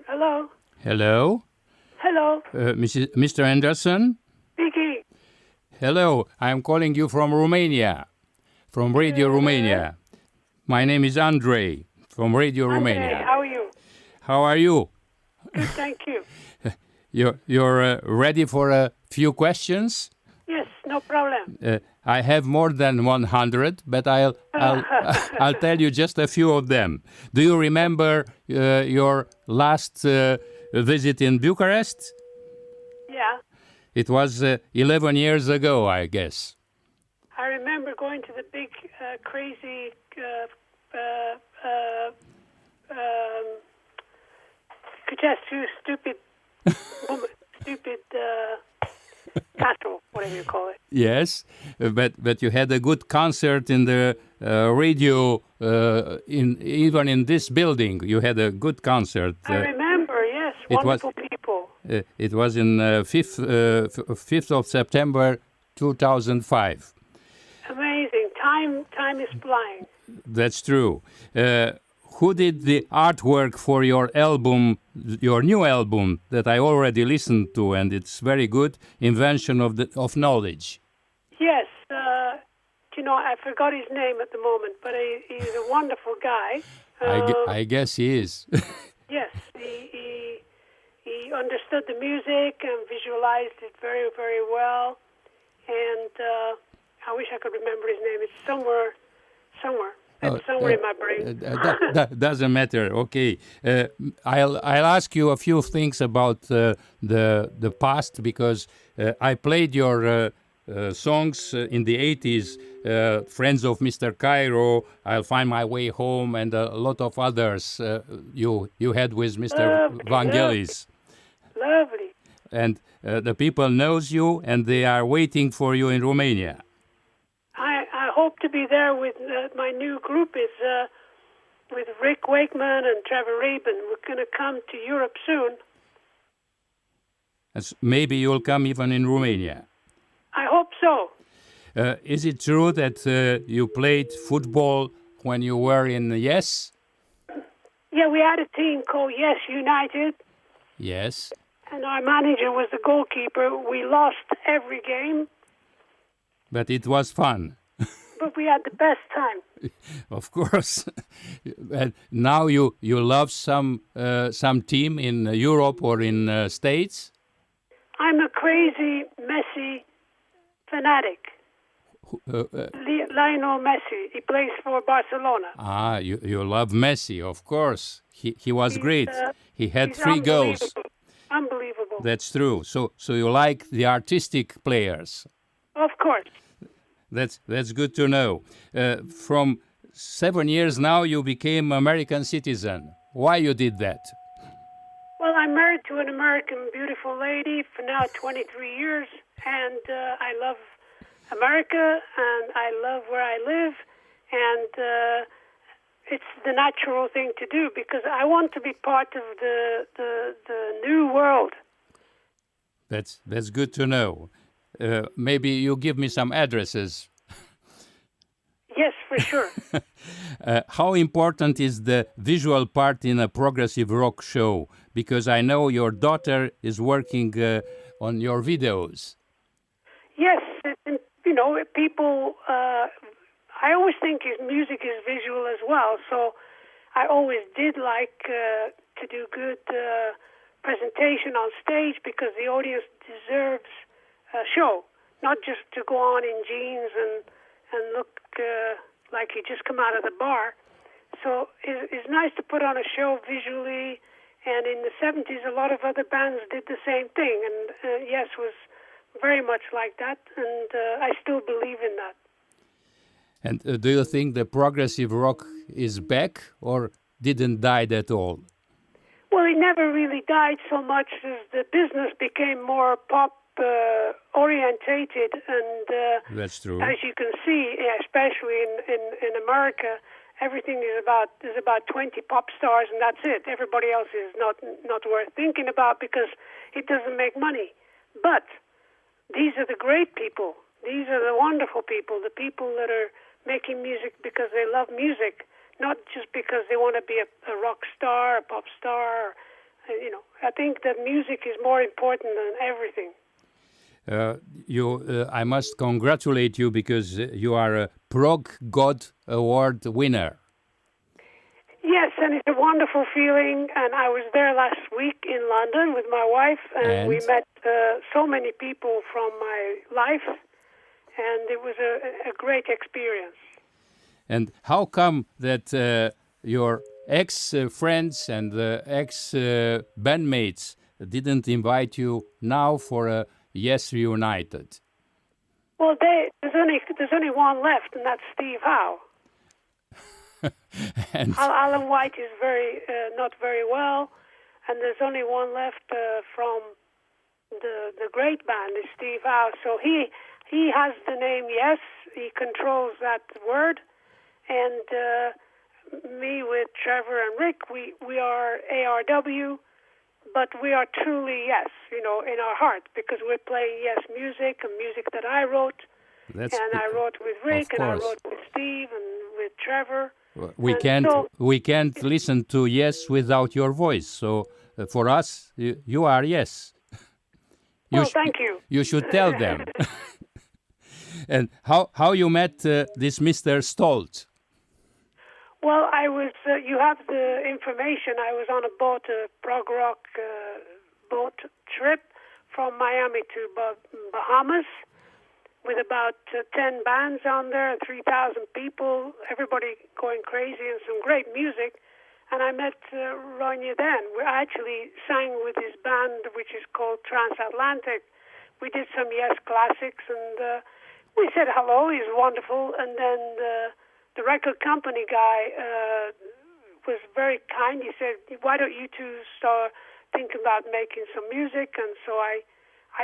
Hello? Hello? Hello? Mr. Anderson? Speaking. Hello, I'm calling you from Romania, from Radio Romania. My name is Andrei, from Radio Romania. How are you? How are you? Good, thank you. You're ready for a few questions? Yes, no problem. I have more than 100, but I'll tell you just a few of them. Do you remember your last visit in Bucharest? Yeah. It was 11 years ago, I guess. I remember going to the big, crazy, stupid woman, stupid castle, whatever you call it. Yes, but you had a good concert in the radio, even in this building. You had a good concert. I remember, yes, wonderful people. It was in 5th of September 2005. Amazing. Time is flying. That's true. Who did the artwork for your album, your new album that I already listened to, and it's very good, Invention of Knowledge? Yes. I forgot his name at the moment, but he's a wonderful guy. I guess he is. Yes. He understood the music and visualized it very, very well. And I wish I could remember his name. It's somewhere. It's somewhere in my brain. That doesn't matter. Okay, I'll ask you a few things about the past, because I played your songs in the 80s, Friends of Mr. Cairo, I'll Find My Way Home, and a lot of others you had with Mr. Vangelis. Lovely. And the people knows you, and they are waiting for you in Romania. I hope to be there with my new group is with Rick Wakeman and Trevor Rabin. We're going to come to Europe soon. Maybe you'll come even in Romania. I hope so. Is it true that you played football when you were in Yes? Yeah, we had a team called Yes United. Yes. And our manager was the goalkeeper. We lost every game. But it was fun. But we had the best time. Of course. And now you love some team in Europe or in States? I'm a crazy Messi fanatic. Lionel Messi. He plays for Barcelona. Ah, you love Messi, of course. He was great. He had 3 goals. Unbelievable. That's true. So you like the artistic players? Of course. That's good to know. From 7 years now, you became American citizen. Why you did that? Well, I'm married to an American beautiful lady for now 23 years, and I love America, and I love where I live, and it's the natural thing to do because I want to be part of the new world. That's good to know. Maybe you give me some addresses. Yes, for sure. How important is the visual part in a progressive rock show? Because I know your daughter is working on your videos. Yes, people, I always think music is visual as well, so I always did like to do good presentation on stage because the audience deserves a show, not just to go on in jeans and look like you just come out of the bar. So it's nice to put on a show visually, and in the 70s a lot of other bands did the same thing, and Yes was very much like that, and I still believe in that. And do you think the progressive rock is back or didn't die at all? Well, it never really died so much as the business became more pop orientated, and that's true. As you can see, especially in America, everything is about 20 pop stars, and that's it. Everybody else is not worth thinking about because it doesn't make money. But these are the great people. These are the wonderful people, the people that are making music because they love music, not just because they want to be a rock star, a pop star, I think that music is more important than everything. I must congratulate you because you are a Prog God Award winner. Yes, and it's a wonderful feeling. And I was there last week in London with my wife, and we met so many people from my life, and it was a great experience. And how come that your ex-friends and ex-bandmates didn't invite you now for a Yes Reunited? Well, there's only one left, and that's Steve Howe. And Alan White is not very well, and there's only one left from the great band is Steve Howe. So he has the name Yes. He controls that word, and me with Trevor and Rick, we are ARW, but we are truly Yes, in our heart, because we're playing Yes music, and music that I wrote, I wrote with Rick, and I wrote with Steve and with Trevor. We can't listen to Yes without your voice. So for us, you are Yes. Thank you. You should tell them. And how you met this Mr. Stolt? Well, I was. You have the information. I was on a boat, a prog rock boat trip from Miami to Bahamas, with about 10 bands on there, 3,000 people, everybody going crazy, and some great music. And I met Ronja then. I actually sang with his band, which is called Transatlantic. We did some Yes classics, and we said hello. He's wonderful. And then the record company guy was very kind. He said, why don't you two start thinking about making some music? And so I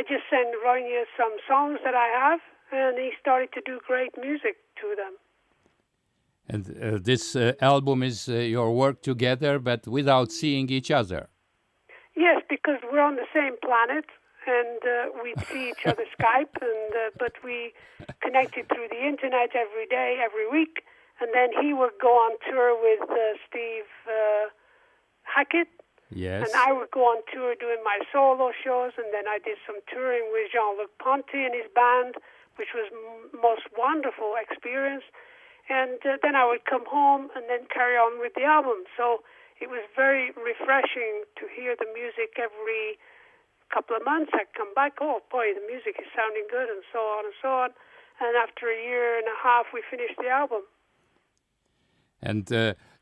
just sent Ronja some songs that I have, and he started to do great music to them. And this album is your work together, but without seeing each other. Yes, because we're on the same planet, and we see each other Skype, but we connected through the internet every day, every week. And then he would go on tour with Steve Hackett. Yes. And I would go on tour doing my solo shows, and then I did some touring with Jean-Luc Ponty and his band, which was most wonderful experience. And then I would come home and then carry on with the album. So it was very refreshing to hear the music every couple of months. I'd come back, oh boy, the music is sounding good, and so on and so on. And after a year and a half, we finished the album. And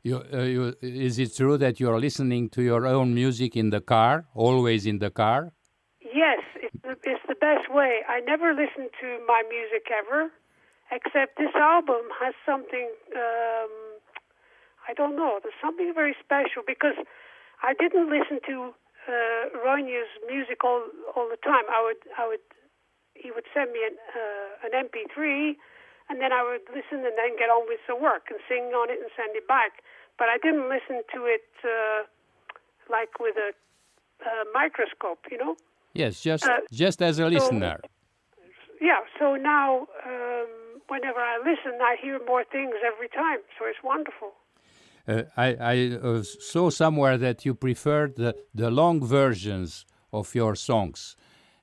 is it true that you're listening to your own music in the car, always in the car? Yes, it's the best way. I never listen to my music ever, except this album has something, I don't know, there's something very special, because I didn't listen to Ronja's music all the time. He would send me an MP3, and then I would listen and then get on with the work and sing on it and send it back. But I didn't listen to it like with a microscope, Yes, just as a listener. Yeah, so now whenever I listen, I hear more things every time, so it's wonderful. I saw somewhere that you preferred the long versions of your songs,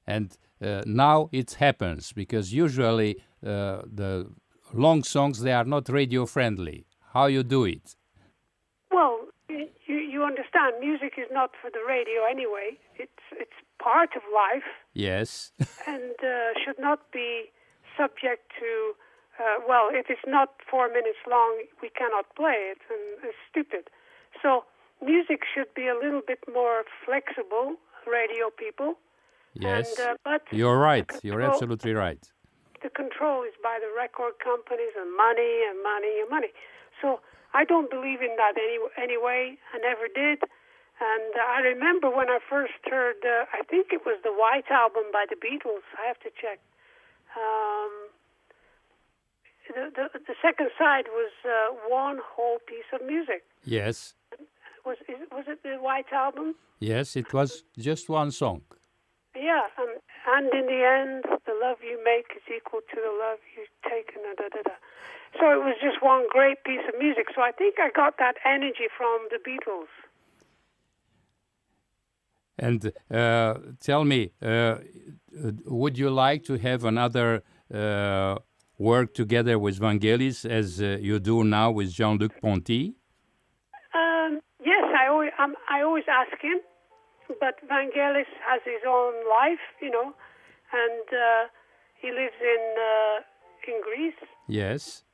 and now it happens, because usually the long songs, they are not radio friendly. How you do it? Well, you understand, music is not for the radio anyway. It's part of life. Yes. And should not be subject to, if it's not 4 minutes long, we cannot play it, and it's stupid. So music should be a little bit more flexible, radio people. Yes, but you're right. You're absolutely right. The control is by the record companies, and money and money and money. So I don't believe in that anyway. I never did. And I remember when I first heard, I think it was the White Album by the Beatles. I have to check. The second side was one whole piece of music. Yes. Was it the White Album? Yes, it was just one song. Yeah, and in the end, the love you make is equal to the love you take, and da-da-da-da. So it was just one great piece of music. So I think I got that energy from the Beatles. And tell me, would you like to have another work together with Vangelis as you do now with Jean-Luc Ponty? Yes, I always ask him, but Vangelis has his own life, and he lives in Greece. Yes.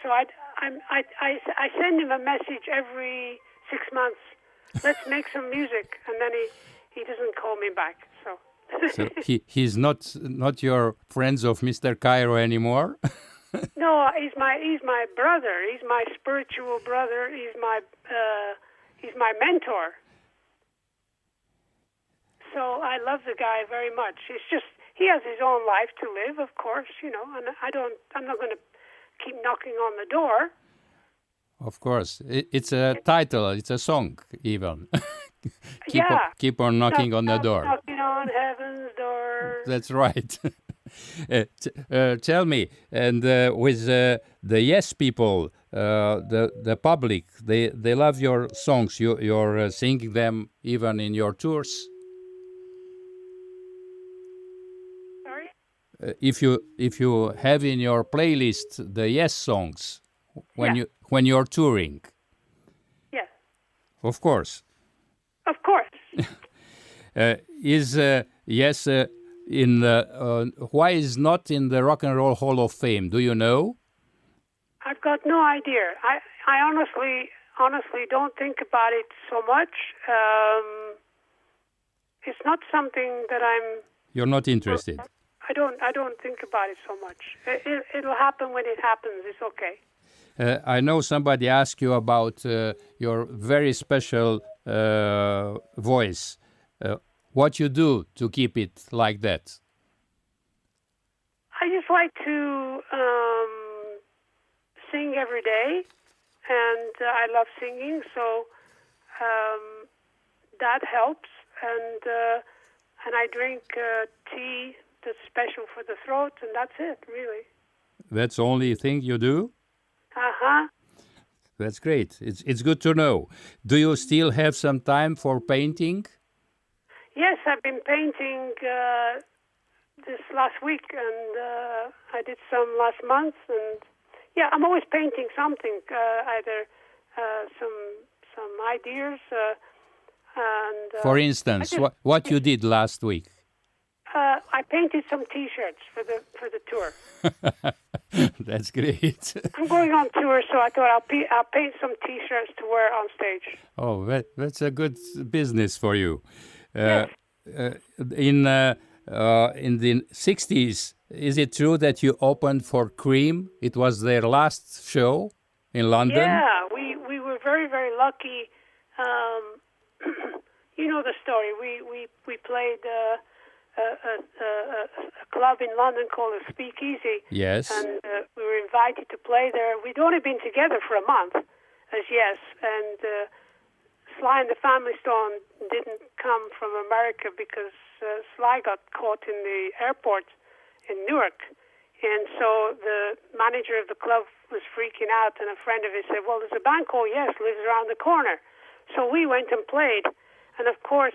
So I send him a message every 6 months. Let's make some music, and then he doesn't call me back. So he's not your friends of Mr. Cairo anymore. No, he's my brother. He's my spiritual brother. He's my mentor. So I love the guy very much. It's just he has his own life to live, of course, and I'm not going to keep knocking on the door. Of course, it's a title. It's a song, even. Keep on knocking on the door. Knocking on heaven's door. That's right. Tell me, and with the Yes people, the public, they love your songs. You're singing them even in your tours. Sorry? If you have in your playlist the Yes songs when you're touring. Yes. Of course. Of course. Is Yes in the why is not in the Rock and Roll Hall of Fame? Do you know? I've got no idea. I honestly don't think about it so much. It's not something that I'm. You're not interested. I don't think about it so much. It'll happen when it happens. It's okay. I know somebody asked you about your very special voice. What you do to keep it like that? I just like to sing every day, and I love singing, so that helps. And I drink tea that's special for the throat, and that's it, really. That's the only thing you do? Uh-huh. That's great. It's good to know. Do you still have some time for painting? Yes, I've been painting this last week, and I did some last month. And yeah, I'm always painting something, either some ideas. And for instance, what you did last week? I painted some T-shirts for the tour. That's great. I'm going on tour, so I thought I'll paint some T-shirts to wear on stage. Oh, that's a good business for you. Yes. In the 60s, is it true that you opened for Cream? It was their last show in London? Yeah, we were very, very lucky. You know the story. We played a club in London called the Speakeasy. Yes. And we were invited to play there. We'd only been together for a month as Yes, and Sly and the Family Stone didn't come from America because Sly got caught in the airport in Newark. And so the manager of the club was freaking out, and a friend of his said, well, there's a band called Yes, lives around the corner. So we went and played. And, of course,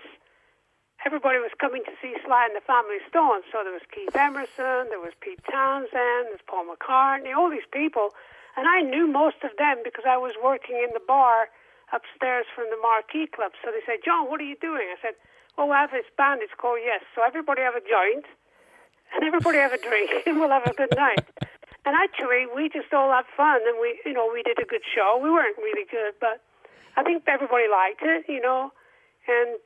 everybody was coming to see Sly and the Family Stone. So there was Keith Emerson, there was Pete Townsend, there's Paul McCartney, all these people. And I knew most of them because I was working in the bar upstairs from the Marquee Club. So they said, John, what are you doing? I said, well, we have this band, it's called Yes. So everybody have a joint, and everybody have a drink, and we'll have a good night. And actually, we just all had fun, and we did a good show. We weren't really good, but I think everybody liked it, And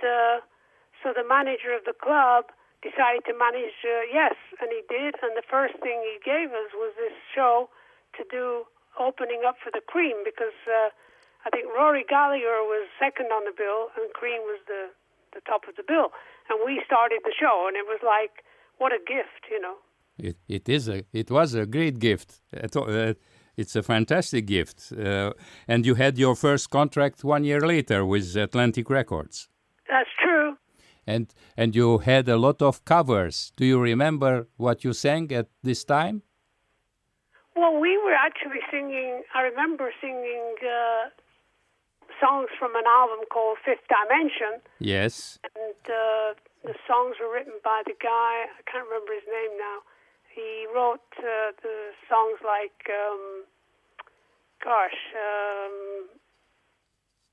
so the manager of the club decided to manage Yes, and he did. And the first thing he gave us was this show to do opening up for the Cream, because I think Rory Gallagher was second on the bill, and Cream was the top of the bill. And we started the show, and it was like, what a gift, It was a great gift. It's a fantastic gift. And you had your first contract 1 year later with Atlantic Records. That's true. And you had a lot of covers. Do you remember what you sang at this time? Well, we were actually singing, I remember singing songs from an album called Fifth Dimension. Yes. And the songs were written by the guy, I can't remember his name now. He wrote the songs like,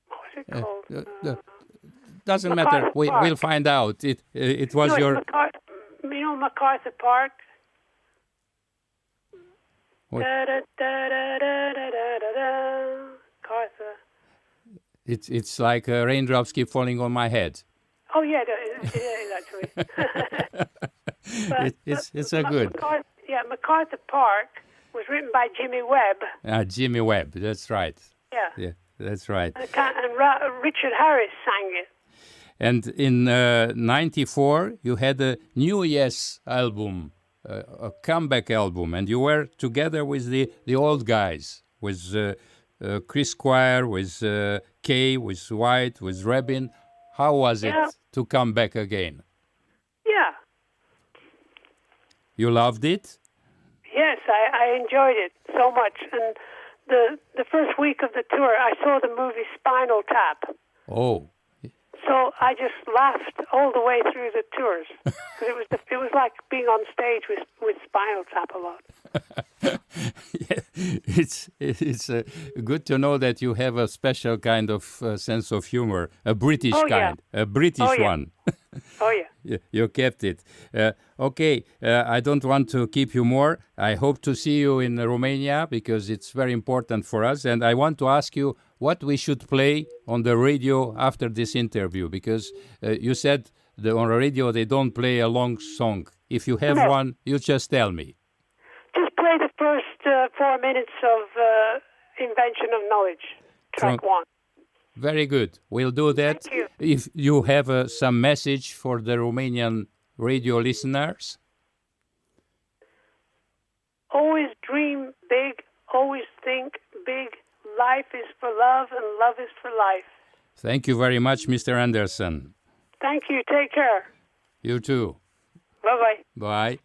what was it called? Doesn't matter. We'll find out. It was no, your... MacArthur Park? What? MacArthur. It's like raindrops keep falling on my head. Oh, yeah, it is actually. It's a good... MacArthur Park was written by Jimmy Webb. Jimmy Webb, that's right. Yeah, that's right. And Richard Harris sang it. And in 94, you had a New Yes album, a comeback album, and you were together with the old guys, with Chris Squire, with Kay, with White, with Rabin. How was it to come back again? Yeah. You loved it? Yes, I enjoyed it so much. And the first week of the tour, I saw the movie Spinal Tap. Oh. So I just laughed all the way through the tours. Because it was like being on stage with Spinal Tap a lot. It's good to know that you have a special kind of sense of humor, a British kind, a British one. Oh, yeah. You kept it. Okay, I don't want to keep you more. I hope to see you in Romania because it's very important for us. And I want to ask you what we should play on the radio after this interview, because you said on the radio they don't play a long song. If you have one, you just tell me. Just play the first 4 minutes of Invention of Knowledge, track 1. Very good. We'll do that. Thank you. If you have some message for the Romanian radio listeners. Always dream big, always think big. Life is for love and love is for life. Thank you very much, Mr. Anderson. Thank you. Take care. You too. Bye-bye. Bye.